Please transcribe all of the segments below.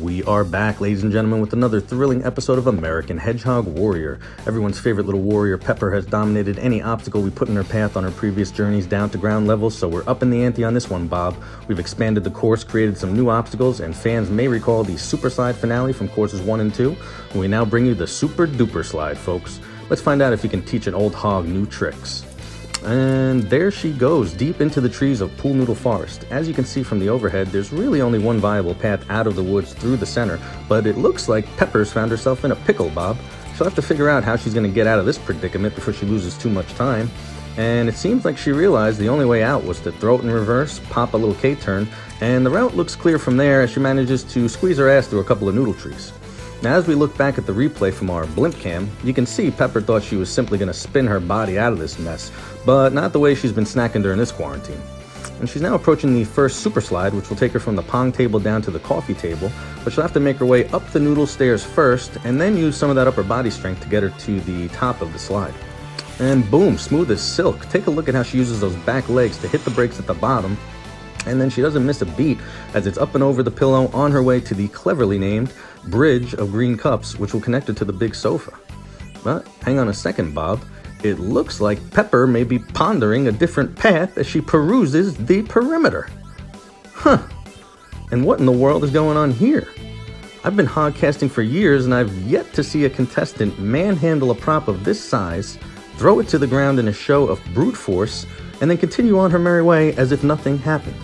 We are back, ladies and gentlemen, with another thrilling episode of American Hedgehog Warrior. Everyone's favorite little warrior, Pepper, has dominated any obstacle we put in her path on her previous journeys down to ground level, so we're up in the ante on this one, Bob. We've expanded the course, created some new obstacles, and fans may recall the Super Slide finale from courses 1 and 2. We now bring you the Super Duper Slide, folks. Let's find out if you can teach an old hog new tricks. And there she goes, deep into the trees of Pool Noodle Forest. As you can see from the overhead, there's really only one viable path out of the woods through the center, but it looks like Pepper's found herself in a pickle, Bob. She'll have to figure out how she's going to get out of this predicament before she loses too much time. And it seems like she realized the only way out was to throw it in reverse, pop a little K-turn, and the route looks clear from there as she manages to squeeze her ass through a couple of noodle trees. Now, as we look back at the replay from our blimp cam, you can see Pepper thought she was simply going to spin her body out of this mess, but not the way she's been snacking during this quarantine. And she's now approaching the first super slide, which will take her from the pong table down to the coffee table, but she'll have to make her way up the noodle stairs first, and then use some of that upper body strength to get her to the top of the slide. And boom, smooth as silk. Take a look at how she uses those back legs to hit the brakes at the bottom, and then she doesn't miss a beat as it's up and over the pillow on her way to the cleverly named bridge of green cups, which will connect her to the big sofa. But hang on a second, Bob. It looks like Pepper may be pondering a different path as she peruses the perimeter. Huh. And what in the world is going on here? I've been hogcasting for years and I've yet to see a contestant manhandle a prop of this size, throw it to the ground in a show of brute force, and then continue on her merry way as if nothing happened.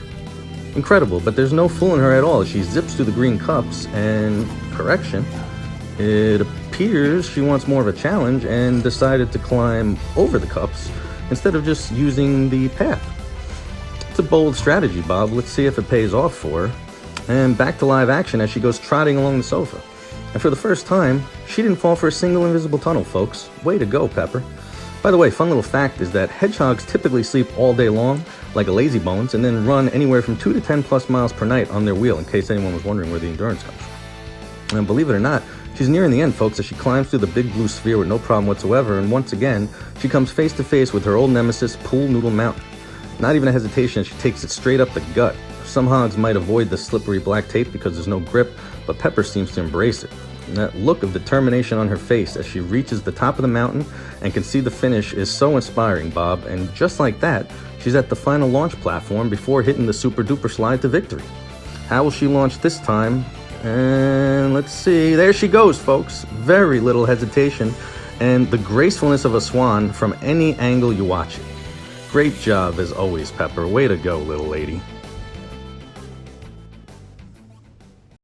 Incredible, but there's no fooling her at all as she zips through the green cups and, correction, it appears she wants more of a challenge and decided to climb over the cups instead of just using the path. It's a bold strategy, Bob. Let's see if it pays off for her. And back to live action as she goes trotting along the sofa. And for the first time, she didn't fall for a single invisible tunnel, folks. Way to go, Pepper. By the way, fun little fact is that hedgehogs typically sleep all day long, like a lazy bones, and then run anywhere from 2 to 10 plus miles per night on their wheel, in case anyone was wondering where the endurance comes from. And believe it or not, she's nearing the end, folks, as she climbs through the big blue sphere with no problem whatsoever, and once again, she comes face to face with her old nemesis, Pool Noodle Mountain. Not even a hesitation, she takes it straight up the gut. Some hogs might avoid the slippery black tape because there's no grip, but Pepper seems to embrace it. And that look of determination on her face as she reaches the top of the mountain and can see the finish is so inspiring, Bob. And just like that, she's at the final launch platform before hitting the super duper slide to victory. How will she launch this time? And let's see. There she goes, folks. Very little hesitation and the gracefulness of a swan from any angle you watch it. Great job as always, Pepper. Way to go, little lady.